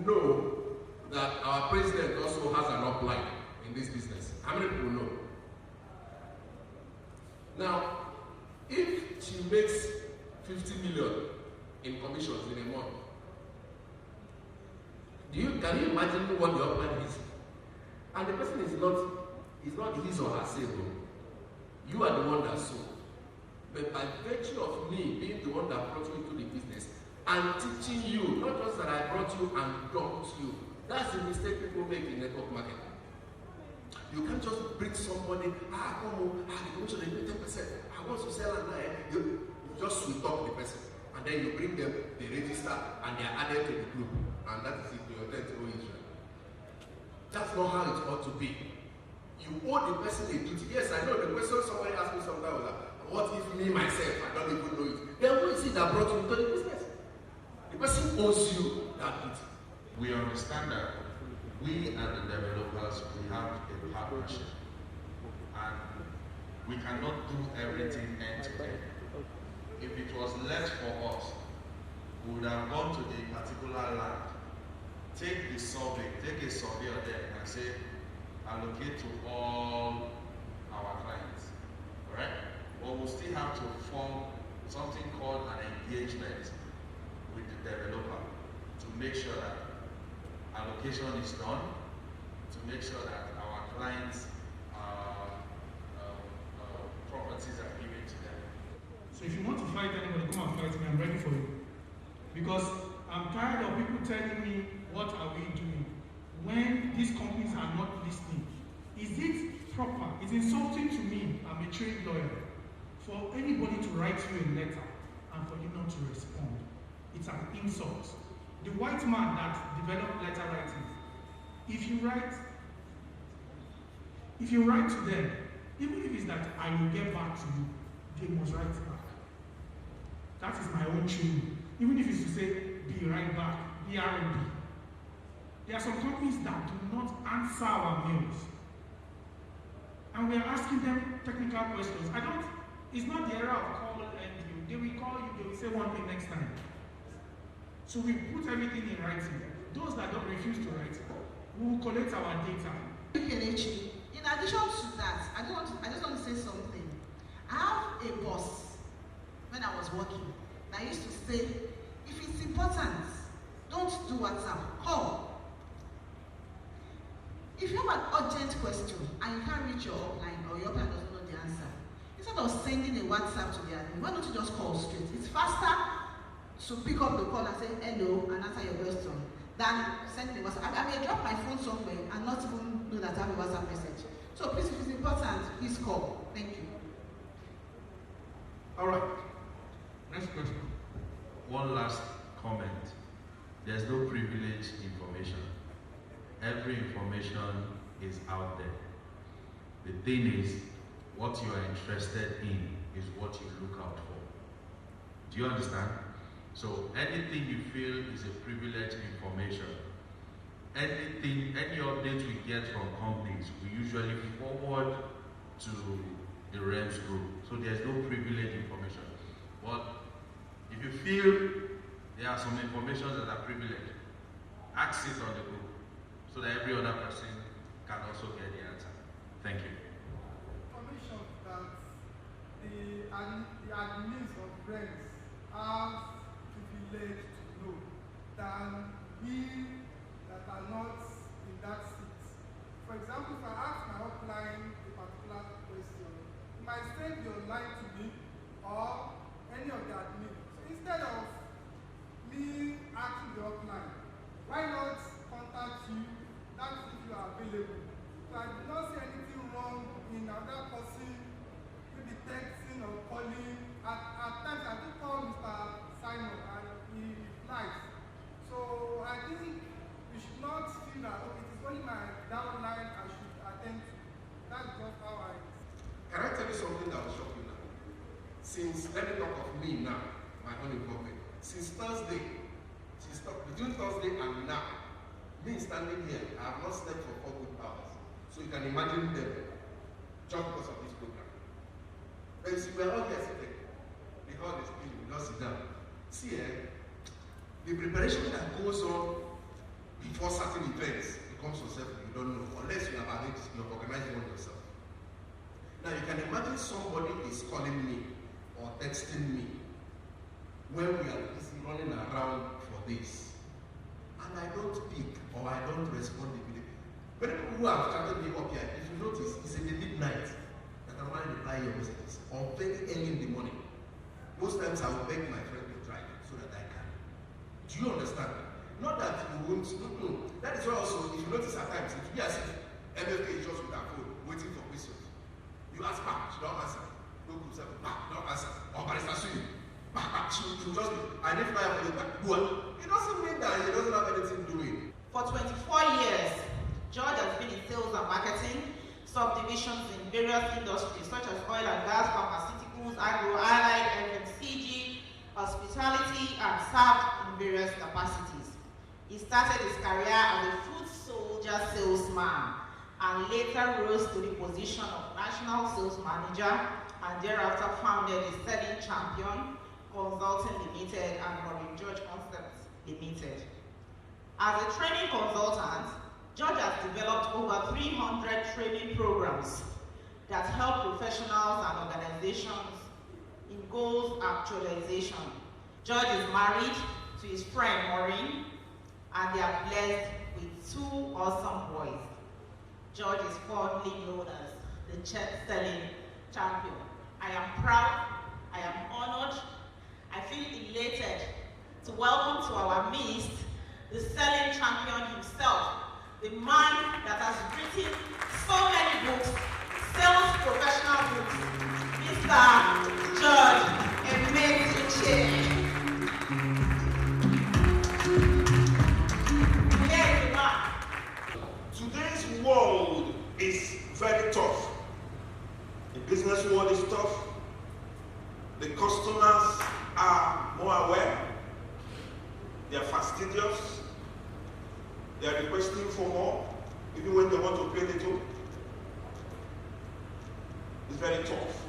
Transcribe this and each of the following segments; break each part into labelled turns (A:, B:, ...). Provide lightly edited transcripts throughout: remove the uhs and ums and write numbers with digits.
A: know that our president also has an upline in this business? How many people know? Now, if she makes 50 million in commissions in a month, can you imagine what the upline is? And the person is not his or her sale. You are the one that sold. But by virtue of me being the one that brought you into the business and teaching you, not just that I brought you and dumped you. That's the mistake people make in network marketing. You can't just bring somebody, the commission they pay 10%. I want to sell and you just sweet talk the person. And then you bring them, they register, and they are added to the group. And that is it, you attend to Israel. That's not how it ought to be. You owe the person a duty. Yes, I know the question somebody asked me sometime was like, what if me, myself, I don't even know it? Then who is it that brought you into the business? The person owes you that duty.
B: We understand that we and the developers, we have a partnership. And we cannot do everything end to end. If it was left for us, we would have gone to a particular land, take a surveyor there and say, allocate to all our clients, alright? But we'll still have to form something called an engagement with the developer to make sure that allocation is done, to make sure that our clients' properties are given to them.
C: So if you want to fight anybody, come and fight me, I'm ready for you. Because I'm tired of people telling me, what are we doing? When these companies are not listening, is it proper? It's insulting to me, I'm a trained lawyer, for anybody to write you a letter and for you not to respond. It's an insult. The white man that developed letter writing, if you write to them, even if it's that I will get back to you, they must write back. That is my own training. Even if it's to say, be right back, BRB. There are some companies that do not answer our mails. And we are asking them technical questions. It's not the era of call and you. They will call you, they will say one thing next time. So we put everything in writing. Those that don't refuse to write, we will collect our data.
D: In addition to that, I just want to say something. I have a boss when I was working. I used to say, if it's important, don't do WhatsApp, call. If you have an urgent question and you can't reach your upline or your upline doesn't know the answer, instead of sending a WhatsApp to the admin, why don't you just call straight? It's faster to pick up the call and say hello and answer your question than sending a WhatsApp. I may drop my phone somewhere and not even know that I have a WhatsApp message. So please, if it's important, please call. Thank you.
A: All right. Next question.
B: One last comment. There's no privileged information. Every information is out there. The thing is, what you are interested in is what you look out for. Do you understand? So anything you feel is a privileged information, any update we get from companies, we usually forward to the REMS group. So there's no privileged information. But if you feel there are some information that are privileged, ask it on the group so that every other person can also get the answer. Thank you.
E: Information that the admins of REMS have privilege to know than we that are not in that seat. For example, if I ask my upline a particular question, it might still be online to me or any of the admin. So instead of me asking the upline, why not contact you? That's if you are available. So I do not see anything wrong in another person maybe texting or calling. At times I do call Mr. Simon and he replies. So I think we should not feel that it is only my downline I should attend to. That's just how I.
A: Can I tell you something that will shock you now? Let me talk of me now, my own involvement. Since Thursday, between Thursday and now, me standing here, I have not slept for 4 good hours. So you can imagine them, just because of this program. But you see, we're all here sitting. Because it's we just sit down. See, the preparation that goes on events becomes yourself, you don't know, unless you have arranged, you have organized one yourself. Now you can imagine somebody is calling me or texting me when we are busy running around for this, and I don't pick or I don't respond immediately. Many people who have started me up here, if you notice, it's in the midnight that I want to reply your messages, or very early in the morning. Most times I will beg my friend to try so that I can. Do you understand? Not that you won't. No. That is why also, if you notice at times, it will be as if MFK is just with her phone, waiting for questions. You ask back, she don't answer. No group 7, back, don't answer. Or Barrister Sue, back, she will just be, I need fire for you, back, go on. It doesn't mean that he doesn't have anything doing.
D: For 24 years, George has been in sales and marketing, subdivisions in various industries such as oil and gas, pharmaceuticals, agro, allied, FMCG, hospitality, and served in various capacities. He started his career as a food soldier salesman and later rose to the position of national sales manager and thereafter founded the Selling Champion Consulting Limited and Robin George Concepts Limited. As a training consultant, George has developed over 300 training programs that help professionals and organizations in goals actualization. George is married to his friend Maureen, and they are blessed with 2 awesome boys. George is fondly known as the Selling Champion. I am proud, I am honored, I feel elated to welcome to our midst the Selling Champion himself, the man that has written so many books, sales professional books, Mr. George Emetuche.
F: Today's world is very tough. The business world is tough. The customers are more aware. They are fastidious. They are requesting for more, even when they want to pay little. It's very tough.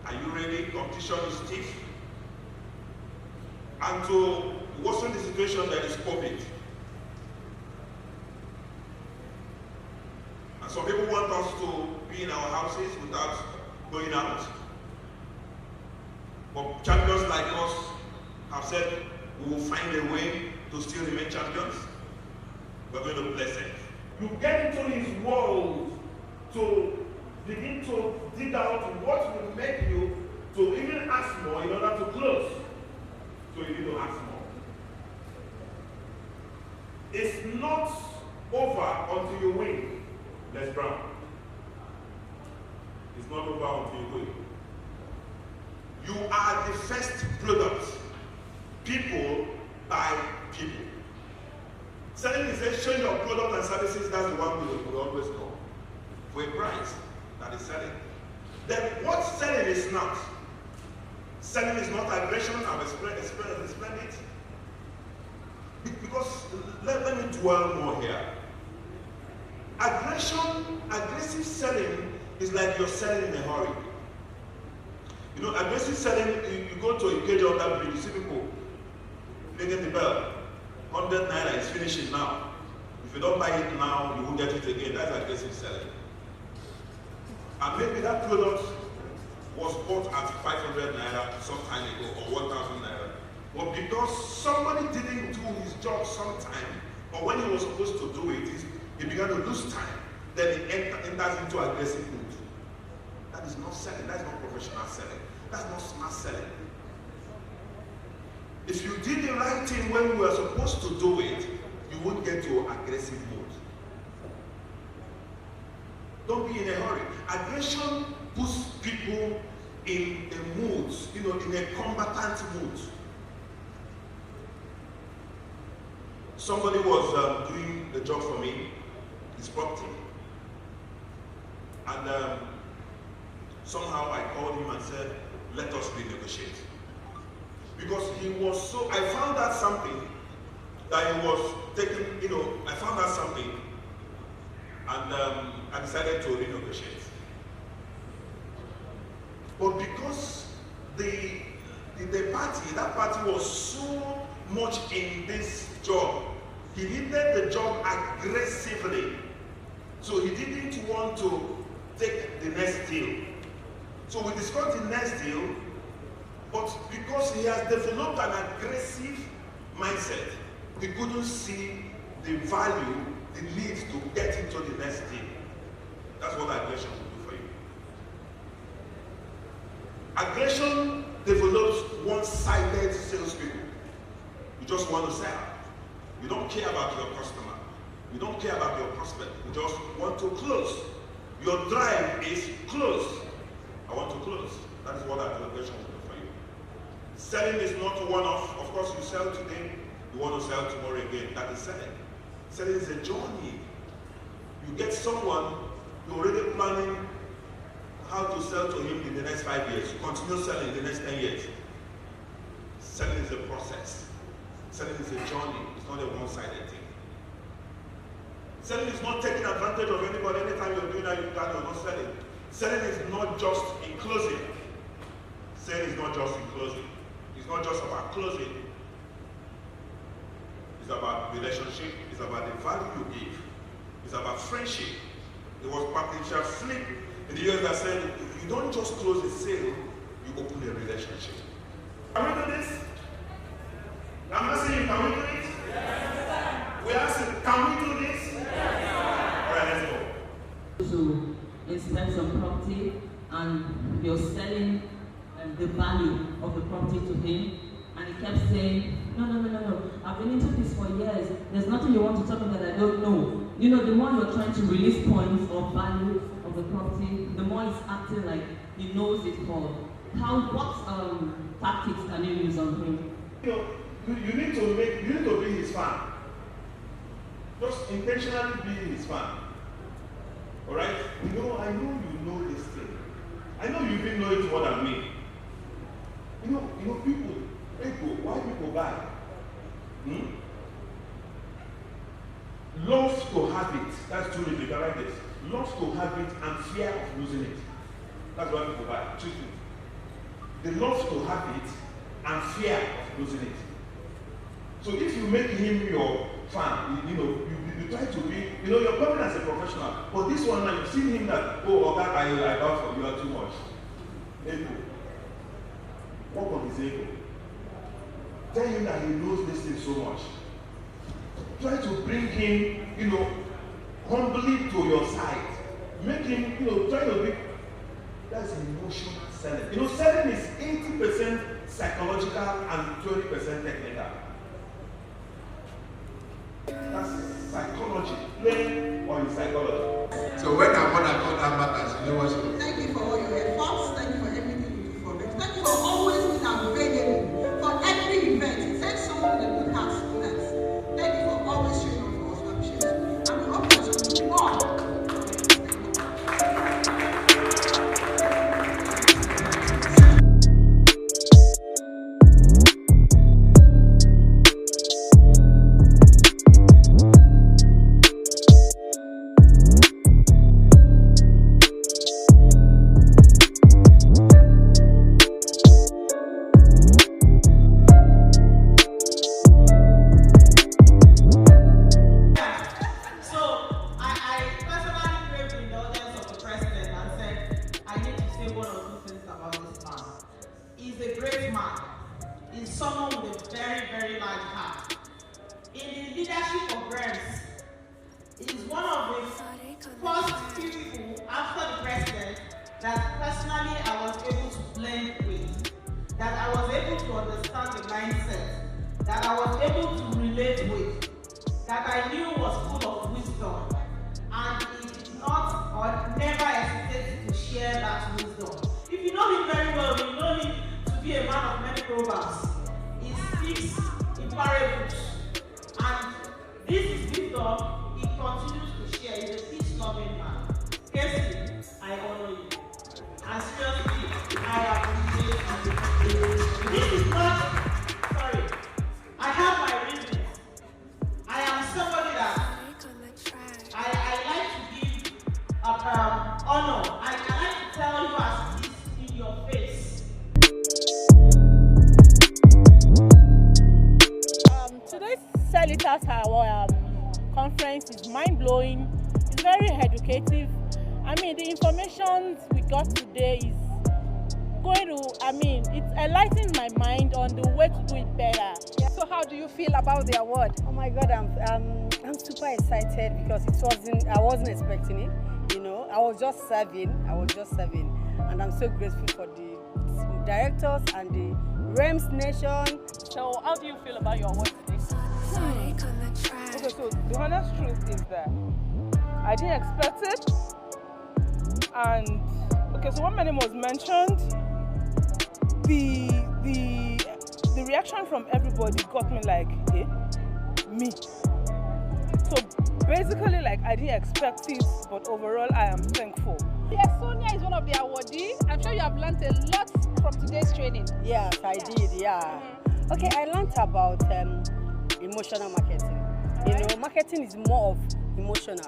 F: Are you ready? Competition is stiff. And to worsen the situation, there is COVID. And some people want us to be in our houses without going out. But champions like us have said we will find a way to still remain champions. We're going to bless it. You get into his world to begin to dig out what will make you to even ask more in order to close. So you need to ask more. It's not over until you win. Les Brown. It's not over until you win. You are the first product. People buy people. Selling is showing your product and services, that's the one we always know. For a price that is selling. Then what selling is not? Selling is not aggression, I've explained it. Because let me dwell more here. Aggressive selling is like you're selling in a hurry. You know, aggressive selling, you go to engage on that bridge, you see people ringing the bell. 100 naira is finishing now. If you don't buy it now, you won't get it again. That's aggressive selling. And maybe that product was bought at 500 naira some time ago or 1,000 naira. But because somebody didn't do his job sometime, or when he was supposed to do it, he began to lose time. Then he enters into aggressive mood. That is not selling. That's not professional selling. That's not smart selling. If you did the right thing when you were supposed to do it, you won't get to aggressive mood. Don't be in a hurry. Aggression puts people in a mood, in a combatant mood. Somebody was doing the job for me, his property, and somehow I called him and said, let us renegotiate. Because he was so, I found out something that he was taking, I found out something, and I decided to renegotiate. But because that party was so much in this job, He needed the job aggressively. So he didn't want to take the next deal. So we discussed the next deal, but because he has developed an aggressive mindset, he couldn't see the value, the need to get into the next deal. That's what aggression will do for you. Aggression develops one-sided salespeople. You just want to sell. You don't care about your customer. You don't care about your prospect. You just want to close. Your drive is close. I want to close. That is what aggression will do for you. Selling is not one-off. Of course, you sell today, you want to sell tomorrow again. That is selling. Selling is a journey. You get someone, you're already planning how to sell to him in the next 5 years. You continue selling in the next 10 years. Selling is a process. Selling is a journey. It's not a one-sided thing. Selling is not taking advantage of anybody. Anytime you're doing that, you're not selling. Selling is not just in closing. Selling is not just in closing. It's not just about closing. It's about relationship. It's about the value you give. It's about friendship. There was Patricia Flip in the US that said, you don't just close a sale, you open a relationship. Can we do this? I'm not saying, can we do it? Yes. We ask, can we do this? Yes. All right, let's go.
G: To inspect some property and you're selling the value of the property to him, and he kept saying, no, I've been into this for years. There's nothing you want to tell me that I don't know. You know, the more you're trying to release points of value of the property, the more he's acting like he knows it all. What tactics can you use on him?
F: You know, you need to be his fan. Just intentionally be his fan. Alright? I know you know this thing. I know you even know it more than me. You know, people, why people buy? Love to have it. That's true if you can write this. Love to have it and fear of losing it. That's why people buy. Two things. They love to have it and fear of losing it. So if you make him your fan, you try to be, you're coming as a professional. But this one now, you've seen him that, that I bought for you are too much. Ego. Work on his ego. Tell him that he knows this thing so much. Try to bring him, humbly to your side. Make him, try to be, that's emotional selling. Selling is 80% psychological and 20% technical. That's psychology. Play on psychology.
A: So when our mother called her matters, you know what she was?
D: Thank you for all your efforts. Thank you for everything you do for them. Thank you for always being available for every event. Send someone with a good heart to that. Thank you for always showing up for us. We appreciate it. And we hope that you will do more.
H: Today's said it at our conference, is mind-blowing. It's very educative. I mean, the information we got today is going to, it's enlightening my mind on the way to do it better.
I: Yeah. So how do you feel about the award?
J: Oh my God, I'm super excited because I wasn't expecting it. You know, I was just serving, and I'm so grateful for the directors and the REMS Nation.
H: So how do you feel about your award today?
K: Okay, so the honest truth is that I didn't expect it. And okay, so when my name was mentioned, the reaction from everybody got me like, eh, me. So basically, like, I didn't expect it, but overall I am thankful.
I: Yes, Sonia is one of the awardees. I'm sure you have learned a lot from today's training.
J: Yes, I did, yeah. Okay, I learned about emotional marketing. You know, marketing is more of emotional.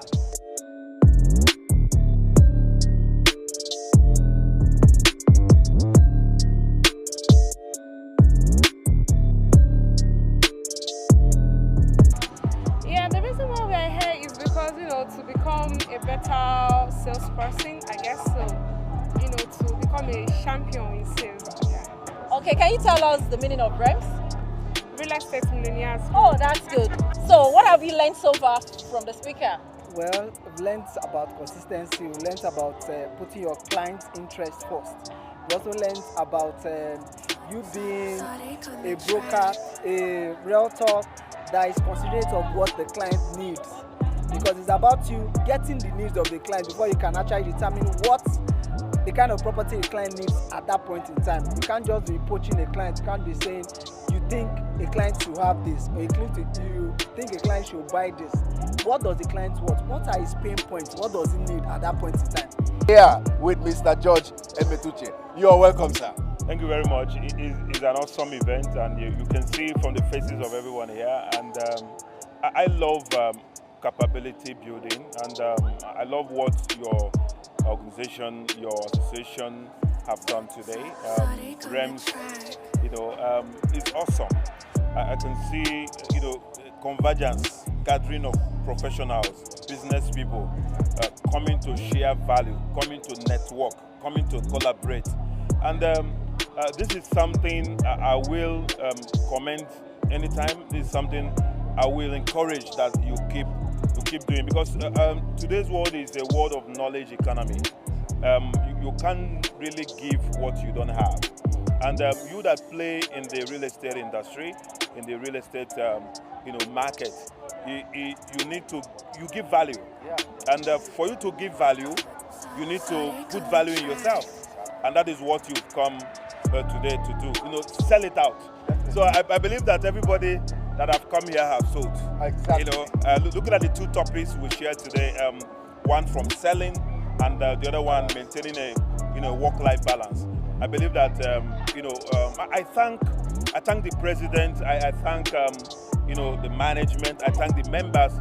K: Yeah, the reason why we're here is because, you know, to become a better salesperson, I guess, so, you know, to become a champion in sales. Yeah.
I: Okay, can you tell us the meaning of REMS?
K: Real estate millionaires.
I: Oh, that's good. So what have you learned so far from the speaker?
L: Well, we've learned about consistency, we've learned about putting your client's interest first. We also learned about you being a broker, a realtor that is considerate of what the client needs. Because it's about you getting the needs of the client before you can actually determine what the kind of property the client needs at that point in time. You can't just be poaching a client. You can't be saying you think a client should have this, or you think a client should buy this. What does the client want? What are his pain points? What does he need at that point in time?
M: Here with Mr. George Emetuche. You are welcome, sir.
N: Thank you very much. It's an awesome event, and you can see from the faces of everyone here. And I love capability building, and I love what your organization, your association have done today. REMS, it's awesome. I can see, convergence, gathering of professionals, business people coming to share value, coming to network, coming to collaborate. And this is something I will comment anytime. This is something I will encourage that you keep doing, because today's world is a world of knowledge economy. You can't really give what you don't have. And you that play in the real estate industry, in the real estate market, you give value. Yeah. And for you to give value, you need to put value in yourself. And that is what you've come today to do. Sell it out. So I believe that everybody that have come here have sold.
M: Exactly.
N: Looking at the two topics we shared today, one from selling and the other one maintaining a work-life balance. I believe that I thank the president. I thank the management. I thank the members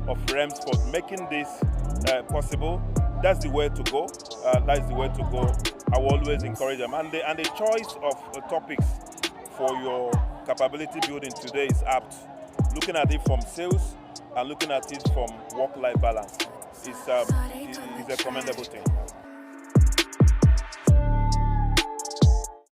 N: of REMS for making this possible. That's the way to go. That's the way to go. I will always encourage them. And the choice of topics for your capability building today is apt. Looking at it from sales and looking at it from work-life balance is a commendable thing.